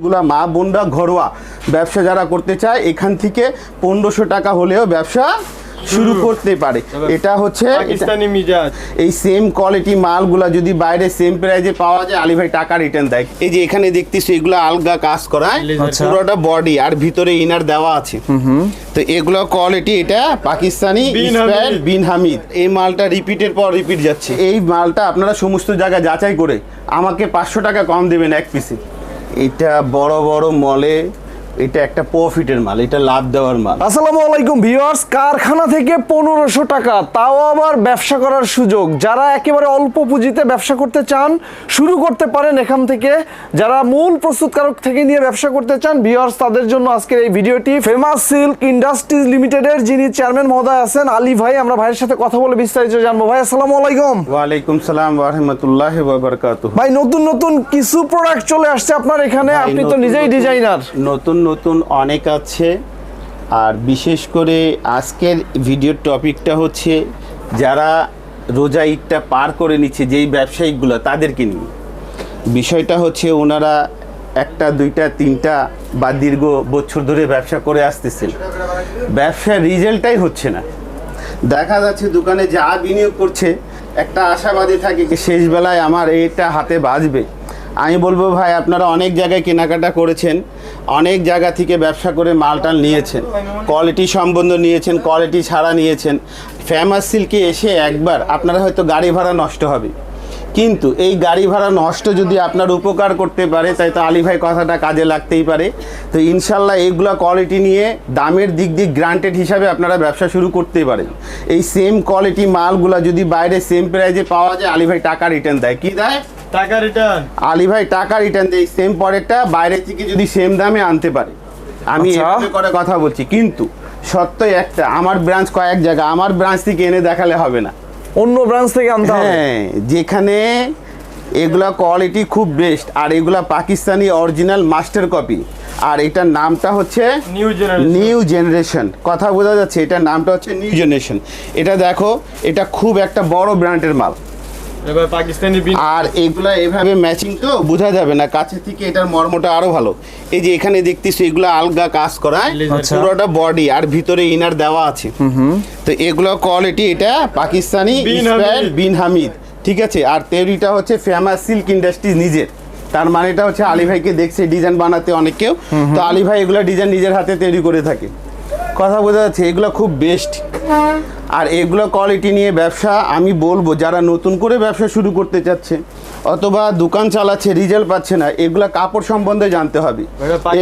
গুলা মা বোনরা ঘরোয়া ব্যবসা যারা করতে চায় এখান থেকে 1500 টাকা হলেও ব্যবসা শুরু করতে পারে। এটা হচ্ছে পাকিস্তানি মিজাজ। এই সেম কোয়ালিটি মালগুলা যদি বাইরে সেম প্রাইজে পাওয়া যায় আলী ভাই টাকা রিটার্ন দেয়। এই যে এখানে দেখতেছো এগুলো আলগা কাজ করা, পুরোটা বডি আর ভিতরে ইনার দেওয়া আছে। তো এগুলো কোয়ালিটি এটা পাকিস্তানি বিন হামিদ। এই মালটা রিপিটের পর রিপিট যাচ্ছে। এই মালটা আপনারা সমস্ত জায়গায় যাচাই করে আমাকে 500 টাকা কম দেবেন এক পিসে। এটা বড় বড় মলে এটা একটা প্রফিটের মাল, এটা লাভ দেওয়ার মাল। আসসালামু আলাইকুম ভিউয়ার্স, কারখানা থেকে 1500 টাকা, তাও আবার ব্যবসা করার সুযোগ। যারা একেবারে অল্প পুঁজিতে ব্যবসা করতে চান শুরু করতে পারেন এখান থেকে। যারা মূল প্রস্তুতকারক থেকে নিয়ে ব্যবসা করতে চান ভিউয়ার্স, তাদের জন্য আজকের এই ভিডিওটি। ফেমাস সিল্ক ইন্ডাস্ট্রিজ লিমিটেডের যিনি চেয়ারম্যান মহোদয় আছেন আলী ভাই, আমরা ভাইয়ের সাথে কথা বলে বিস্তারিত জানবো। ভাই আসসালামু আলাইকুম। ওয়ালাইকুম সালাম ওয়া রাহমাতুল্লাহি ওয়া বারাকাতুহু। ভাই নতুন নতুন কিছু প্রোডাক্ট চলে আসছে আপনার এখানে, আপনি তো নিজেই ডিজাইনার। নতুন নতুন অনেক আছে, আর বিশেষ করে আজকের ভিডিওর টপিকটা হচ্ছে যারা রোজা ঈদটা পার করে নিচ্ছে যেই ব্যবসায়িকগুলো তাদেরকে নিয়ে। বিষয়টা হচ্ছে ওনারা একটা দুইটা তিনটা বা দীর্ঘ বছর ধরে ব্যবসা করে আসতেছেন, ব্যবসার রেজাল্টটাই হচ্ছে না। দেখা যাচ্ছে দোকানে যা বিনিয়োগ করছে একটা আশাবাদী থাকে শেষ বেলায় আমার এটা হাতে বাজবে। আমি বলবো ভাই আপনারা অনেক জায়গায় কেনাকাটা করেছেন, অনেক জায়গা থেকে ব্যবসা করে মালটাল নিয়েছেন, কোয়ালিটি সম্বন্ধ নিয়েছেন, কোয়ালিটি ছাড়া নিয়েছেন। ফেমাস সিল্কে এসে একবার আপনারা হয়তো গাড়ি ভাড়া নষ্ট হবে, কিন্তু এই গাড়ি ভাড়া নষ্ট যদি আপনার উপকার করতে পারে তাই তো আলী ভাই কথাটা কাজে লাগতেই পারে। তো ইনশাল্লাহ এইগুলো কোয়ালিটি নিয়ে দামের দিক দিয়ে গ্রান্টেড হিসাবে আপনারা ব্যবসা শুরু করতেই পারেন। এই সেম কোয়ালিটি মালগুলা যদি বাইরে সেম প্রাইজে পাওয়া যায় আলী ভাই টাকা রিটার্ন দেয়। কি দেয়? টাকা রিটার্ন। আলী ভাই টাকা রিটার্ন দেয় সেম প্রোডাক্টটা বাইরে থেকে যদি সেম দামে আনতে পারে। আমি এভাবে করে কথা বলছি, কিন্তু সত্য একটা, আমার ব্রাঞ্চ কয়েক জায়গা, আমার ব্রাঞ্চ থেকে এনে দেখালে হবে না, অন্য ব্রাঞ্চ থেকে আনতে হবে। হ্যাঁ, যেখানে এগুলা কোয়ালিটি খুব বেস্ট, আর এগুলা পাকিস্তানি অরিজিনাল মাস্টার কপি। আর এটার নামটা হচ্ছে নিউ জেনারেশন। কথা বোঝা যাচ্ছে, এটার নামটা হচ্ছে নিউ জেনারেশন। এটা দেখো, এটা খুব একটা বড় ব্র্যান্ডের মাল। এবার পাকিস্তানি আর এগুলা এভাবে ম্যাচিং তো বোঝা যাবে না, কাছে থেকে এটার মর্মটা আরো ভালো। এই যে এখানে দেখতেছো এগুলা আলগা কাজ করা, পুরোটা বডি আর ভিতরে ইনার দেওয়া আছে। তো এগুলো কোয়ালিটি এটা পাকিস্তানি বিন হামিদ, ঠিক আছে। আর তৈরিটা হচ্ছে ফেমাস সিল্ক ইন্ডাস্ট্রিজ নিজের। তার মানে এটা হচ্ছে আলী ভাইকে দেখছে ডিজাইন বানাতে অনেক কেউ, তো আলী ভাই এগুলো ডিজাইন নিজের হাতে তৈরি করে থাকে। কথা বোঝা যাচ্ছে, এগুলো খুব বেস্ট। আর এগুলো কোয়ালিটি নিয়ে ব্যবসা আমি বলবো যারা নতুন করে ব্যবসা শুরু করতে চাচ্ছে অথবা দোকান চালাচ্ছে রেজাল্ট পাচ্ছে না, এগুলা কাপড় সম্বন্ধে জানতে হবে।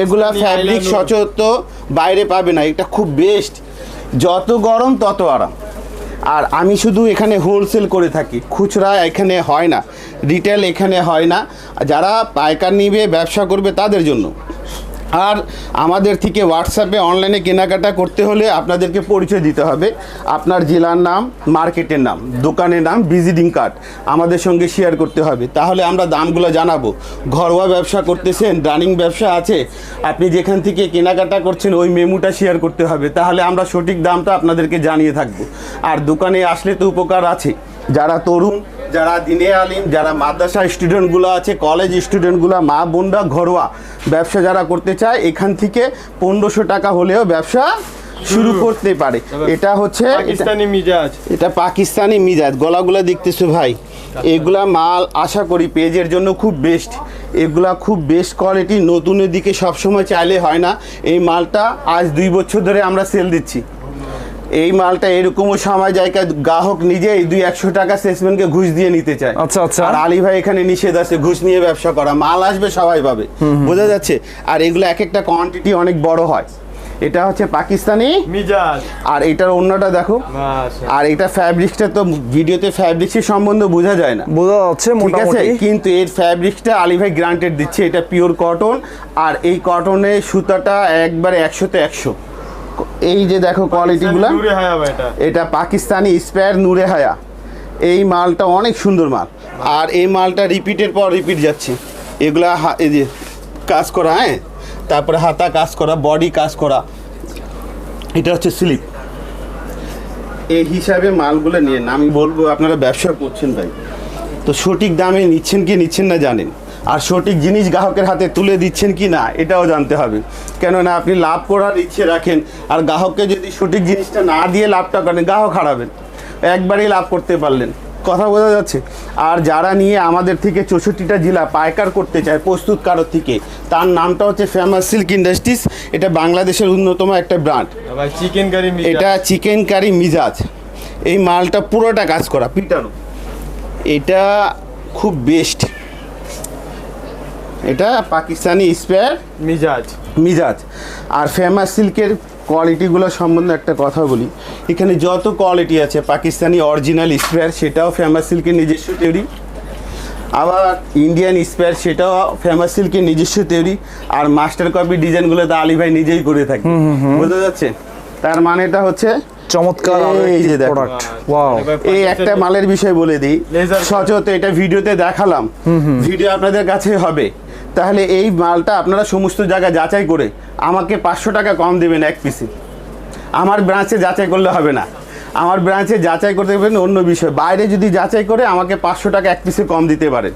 এগুলা ফ্যাব্রিক সচরাচর বাইরে পাবে না, এটা খুব বেস্ট। যত গরম তত আরাম। আর আমি শুধু এখানে হোলসেল করে থাকি, খুচরা এখানে হয় না, রিটেল এখানে হয় না। যারা পাইকার নিবে ব্যবসা করবে তাদের জন্য। আর আমাদের থেকে হোয়াটসঅ্যাপে অনলাইনে কেনাকাটা করতে হলে আপনাদেরকে পরিচয় দিতে হবে, আপনার জেলার নাম, মার্কেটের নাম, দোকানের নাম, ভিজিটিং কার্ড আমাদের সঙ্গে শেয়ার করতে হবে। তাহলে আমরা দামগুলো জানাবো। ঘরোয়া ব্যবসা করতেছেন, রানিং ব্যবসা আছে, আপনি যেখান থেকে কেনাকাটা করছেন ওই মেমুটা শেয়ার করতে হবে, তাহলে আমরা সঠিক দামটা আপনাদেরকে জানিয়ে থাকবো। আর দোকানে আসলে তো উপকার আছে। যারা তরুণ, যারা দিনে আলিম, যারা মাদ্রাসা স্টুডেন্টগুলো আছে, কলেজ স্টুডেন্টগুলো, মা বোনরা ঘরোয়া ব্যবসা যারা করতে চায় এখান থেকে 1500 টাকা হলেও ব্যবসা শুরু করতে পারে। এটা হচ্ছে পাকিস্তানি মিজাজ, এটা পাকিস্তানি মিজাজ। গলাগুলা দেখতেছো ভাই, এগুলা মাল আশা করি পেজের জন্য খুব বেস্ট। এগুলা খুব বেস্ট কোয়ালিটি, নতুনের দিকে সবসময় চাইলে হয় না। এই মালটা আজ 2 বছর ধরে আমরা সেল দিচ্ছি। এই মালটা এরকমও সময় যায় গ্রাহক নিজেই 200-100 টাকা সেলসম্যানকে ঘুষ দিয়ে নিতে চায়। আচ্ছা আচ্ছা। আর আলী ভাই এখানে নিষেধ আছে ঘুষ নিয়ে ব্যবসা করা। মাল আসবে সবাই পাবে, বোঝা যাচ্ছে। আর এগুলো এক একটা কোয়ান্টিটি অনেক বড় হয়। এটা হচ্ছে পাকিস্তানি মিজাজ। আর এটার অন্যটা দেখো। আর এটা ফ্যাব্রিক্সটা তো ভিডিওতে ফ্যাব্রিক্সের সম্বন্ধে বোঝা যায় না, বোঝা যাচ্ছে ঠিক আছে, মোটামুটি। কিন্তু এর ফ্যাব্রিক্সটা আলী ভাই গ্রান্টেড দিচ্ছে, এটা পিওর কটন। আর এই কটনের সুতাটা একবারে 100-তে 100। এই যে দেখো কোয়ালিটিগুলো, এটা পাকিস্তানি স্পেয়ার নূরে হায়া। এই মালটা অনেক সুন্দর মাল, আর এই মালটা রিপিটের পর রিপিট যাচ্ছে। এগুলা এই যে কাজ করা, হ্যাঁ, তারপরে হাতা কাজ করা, বডি কাজ করা। এটা হচ্ছে স্লিপ। এই হিসাবে মালগুলো নিয়ে আমি বলবো আপনারা ব্যবসা করছেন ভাই, তো সঠিক দামে নিচ্ছেন কি নিচ্ছেন না জানেন। আর সঠিক জিনিস গ্রাহকের হাতে তুলে দিচ্ছেন কি না এটাও জানতে হবে। কেননা আপনি লাভ করার ইচ্ছে রাখেন আর গ্রাহককে যদি সঠিক জিনিসটা না দিয়ে লাভটা করেন, গ্রাহক হারাবেন, একবারেই লাভ করতে পারলেন। কথা বোঝা যাচ্ছে? আর যারা নিয়ে আমাদের থেকে 64টা জেলা পাইকার করতে চায় প্রস্তুতকারক থেকে, তার নামটা হচ্ছে ফেমাস সিল্ক ইন্ডাস্ট্রিজ। এটা বাংলাদেশের অন্যতম একটা ব্র্যান্ড। ভাই চিকেন কারি মিজাজ। এটা চিকেন কারি মিজাজ। এই মালটা পুরোটা কাজ করা পিটানো, এটা খুব বেস্ট। এটা পাকিস্তানি স্পেয়ার মিজাজ। আর ফেমাস সিল্কের কোয়ালিটিগুলো সম্বন্ধে একটা কথা বলি, এখানে যত কোয়ালিটি আছে পাকিস্তানি অরিজিনাল স্পেয়ার সেটাও ফেমাস সিল্কের নিজস্ব তৈরি, আবার ইন্ডিয়ান স্পেয়ার সেটাও ফেমাস সিল্কের নিজস্ব তৈরি, আর মাস্টার কপি ডিজাইনগুলো তো আলী ভাই নিজেই করে থাকে। বোঝা যাচ্ছে? তার মানেটা হচ্ছে চমৎকার এই যে দেখো, প্রোডাক্ট। ওয়াও, এই একটা মালের বিষয় বলে দিই সচরাচর, এটা ভিডিওতে দেখালাম, ভিডিও আপনাদের কাছে হবে, তাহলে এই মালটা আপনারা সমস্ত জায়গায় যাচাই করে আমাকে 500 টাকা কম দেবেন এক পিসে। আমার ব্রাঞ্চে যাচাই করলে হবে না, আমার ব্রাঞ্চে যাচাই করতে পারেন অন্য বিষয়, বাইরে যদি যাচাই করে আমাকে 500 টাকা এক পিসে কম দিতে পারেন,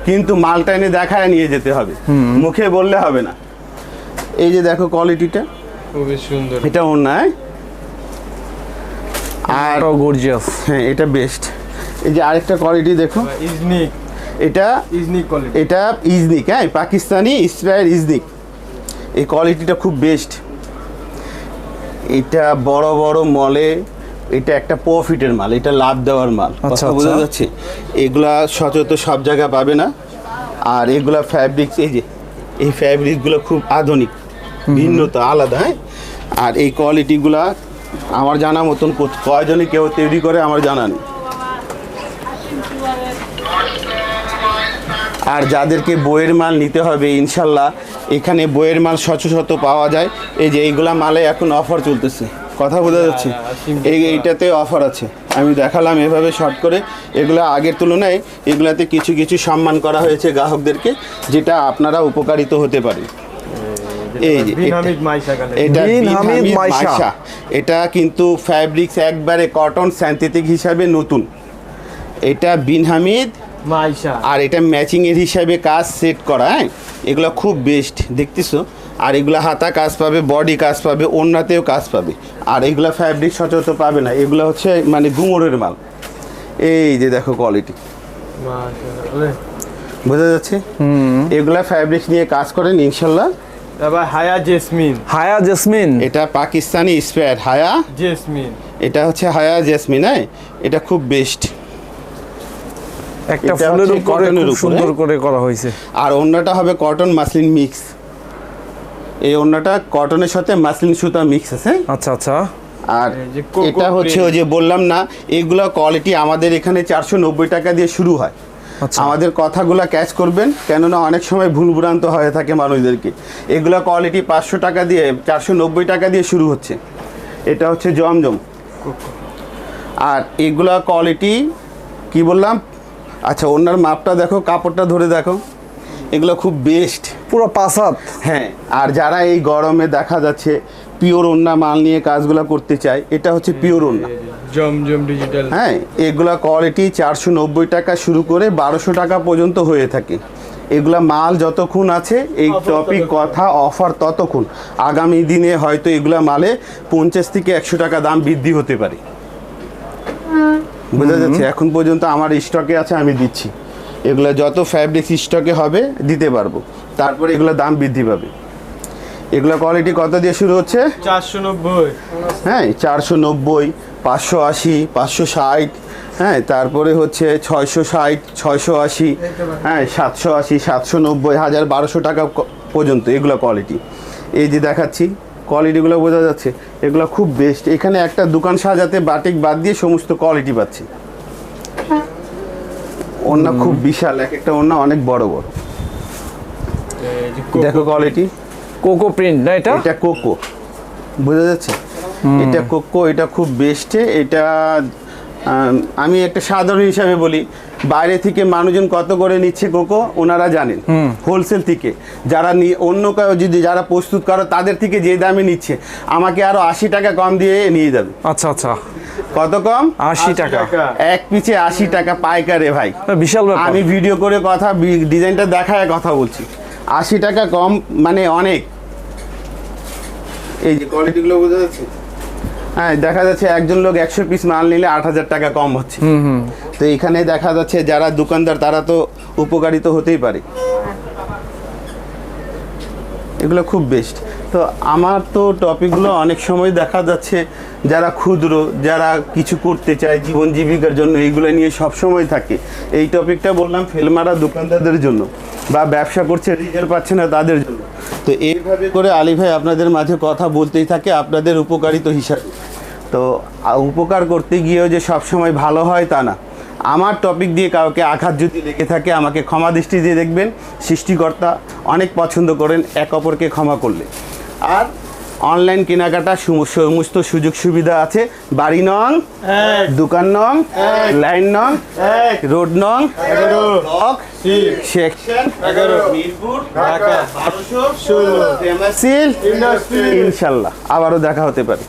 কিন্তু মালটা এনে দেখায় নিয়ে যেতে হবে, মুখে বললে হবে না। এই যে দেখো কোয়ালিটিটা খুবই সুন্দর। এটা অন্যায়। আর গর্জিয়াস। হ্যাঁ, এটা বেস্ট। এই যে আরেকটা কোয়ালিটি দেখো, ইজনিক, এটা ইজনিক কোয়ালিটি। এটা ইজনিক, হ্যাঁ পাকিস্তানি স্পেয়ার ইজনিক। এই কোয়ালিটিটা খুব বেস্ট। এটা বড় বড় মলে এটা একটা প্রফিটের মাল, এটা লাভ দেওয়ার মাল। কথা বোঝা যাচ্ছে? এগুলা সচরাচর সব জায়গায় পাবে না। আর এগুলা ফ্যাব্রিক্স, এই যে এই ফ্যাব্রিকগুলো খুব আধুনিক, ভিন্নতা আলাদা। হ্যাঁ, আর এই কোয়ালিটিগুলা আমার জানা মতন কয়জনই কেউ তৈরি করে আমার জানা নেই। আর যাদেরকে বইয়ের মাল নিতে হবে ইনশাল্লাহ এখানে বইয়ের মাল শত পাওয়া যায়। এই যে এইগুলা মালে এখন অফার চলতেছে, কথা বোঝা যাচ্ছে? এইটাতে অফার আছে, আমি দেখালাম এভাবে শর্ট করে। এগুলা আগের তুলনায় এগুলাতে কিছু কিছু সম্মান করা হয়েছে গ্রাহকদেরকে, যেটা আপনারা উপকারিত হতে পারে। এই যে এটা বিন হামিদ মাইশা, এটা কিন্তু ফ্যাব্রিক্স একবারে কটন সিনথেটিক হিসাবে নতুন। এটা বিন হামিদ মাইশা, আর এটা ম্যাচিং এর হিসাবে কাজ সেট করা। হ্যাঁ, এগুলো খুব বেস্ট দেখতেছো। আর এগুলো হাতা কাজ পাবে, বডি কাজ পাবে, ওড়নাতেও কাজ পাবে। আর এগুলো ফ্যাব্রিক সচরাচর পাবে না, এগুলো হচ্ছে মানে গুমরের মাল। এই যে দেখো কোয়ালিটি, বোঝা যাচ্ছে? এগুলা ফ্যাব্রিক নিয়ে কাজ করেন ইনশাল্লাহ। তারপর হায়া জেসমিন, এটা পাকিস্তানি স্পেয়ার হায়া জেসমিন, এটা হচ্ছে হায়া জেসমিন। হ্যাঁ, এটা খুব বেস্ট। একটা ফুলের উপরে খুব সুন্দর করে করা হয়েছে। আর ওড়নাটা হবে কটন মাসলিন মিক্স। এই ওড়নাটা কটনের সাথে মাসলিন সুতা মিক্স আছে। আচ্ছা আচ্ছা। আর এটা হচ্ছে ওই যে বললাম না, এগুলা কোয়ালিটি আমাদের এখানে 490 টাকা দিয়ে শুরু হয়। আমাদের কথাগুলা ক্যাচ করবেন, কেননা অনেক সময় ভুলভ্রান্ত হয়ে থাকে মানুষদেরকে। এগুলা কোয়ালিটি 500 টাকা দিয়ে 490 টাকা দিয়ে শুরু হচ্ছে। এটা হচ্ছে জমজম। আর এগুলা কোয়ালিটি কি বললাম, আচ্ছা ওনার মাপটা দেখো, কাপড়টা ধরে দেখো, এগুলো খুব বেস্ট, পুরো 5 হাত। হ্যাঁ, আর যারা এই গরমে দেখা যাচ্ছে পিওর ওড়না মাল নিয়ে কাজগুলো করতে চায়, এটা হচ্ছে পিওর ওড়না জমজম ডিজিটাল। হ্যাঁ, এগুলা কোয়ালিটি 490 টাকা শুরু করে 1200 টাকা পর্যন্ত হয়ে থাকে। এগুলা মাল যতক্ষণ আছে এই টপিক কথা অফার ততক্ষণ, আগামী দিনে হয়তো এগুলা মালে 50 থেকে 100 টাকা দাম বৃদ্ধি হতে পারে। বোঝা যাচ্ছে? এখন পর্যন্ত আমার স্টকে আছে, আমি দিচ্ছি। এগুলো যত ফ্যাব্রিক স্টকে হবে দিতে পারবো, তারপরে এগুলো দাম বৃদ্ধি পাবে। এগুলো কোয়ালিটি কত দিয়ে শুরু হচ্ছে? 490। হ্যাঁ, 490, 580, 560, হ্যাঁ, তারপরে হচ্ছে 660, 680, হ্যাঁ 780, 790, 1200 টাকা পর্যন্ত এগুলো কোয়ালিটি। এই যে দেখাচ্ছি কোয়ালিটিগুলো বোঝা যাচ্ছে, এগুলো খুব বেস্ট। এখানে একটা দোকান সাজাতে বাটিক বাদ দিয়ে সমস্ত কোয়ালিটি পাচ্ছি। ওড়না খুব বিশাল, এক একটা ওড়না অনেক বড় বড়। দেখো কোয়ালিটি, কোকো প্রিন্ট না এটা? এটা কোকো, বোঝা যাচ্ছে? এটা কোকো, এটা খুব বেস্টে। এটা আমি একটা সাধারণ হিসাবে বলি, বাইরে থেকে মানুষজন কত করে নিচ্ছে কোকো ওনারা জানেন, হোলসেল থেকে। যারা অন্য কেউ যদি যারা প্রস্তুত করে তাদের থেকে যে দামে নিচ্ছে, আমাকে আরো 80 টাকা কম দিয়ে নিয়ে যাবে। আচ্ছা আচ্ছা। কত কম? 80 টাকা। এক পিছে 80 টাকা পাইকারে ভাই। বিশাল ব্যাপার। আমি ভিডিও করে কথা ডিজাইনটা দেখায় কথা বলছি। 80 টাকা কম মানে অনেক। এই যে কোয়ালিটিগুলো বোঝা যাচ্ছে। হ্যাঁ, দেখা যাচ্ছে একজন লোক 100 পিস মাল নিলে 8000 টাকা কম হচ্ছে। তো এখানে দেখা যাচ্ছে যারা দোকানদার তারা তো উপকারিত হতেই পারে। এগুলো খুব বেস্ট। তো আমার তো টপিকগুলো অনেক সময় দেখা যাচ্ছে যারা ক্ষুদ্র, যারা কিছু করতে চায় জীবন জীবিকার জন্য, এইগুলো নিয়ে সব সময় থাকে। এই টপিকটা বললাম ফেলমারা দোকানদারদের জন্য বা ব্যবসা করছে রিজাল্ট পাচ্ছে না তাদের জন্য। তো এইভাবে করে আলী ভাই আপনাদের মাঝে কথা বলতেই থাকে আপনাদের উপকারিত হিসাবে। তো উপকার করতে গিয়েও যে সব সময় ভালো হয় তা না। আমার টপিক দিয়ে কাউকে আঘাত যদি লেগে থাকে আমাকে ক্ষমা দৃষ্টি দিয়ে দেখবেন। সৃষ্টিকর্তা অনেক পছন্দ করেন এক অপরকে ক্ষমা করলে। আর অনলাইন কেনাকাটা সমস্ত সুযোগ সুবিধা আছে। বাড়ি নং, দোকান নং, লাইন নং, রোড নং, ব্লক, সেকশন 11, মিরপুর, ঢাকা 1216, ইনশাল্লাহ আবারও দেখা হতে পারে।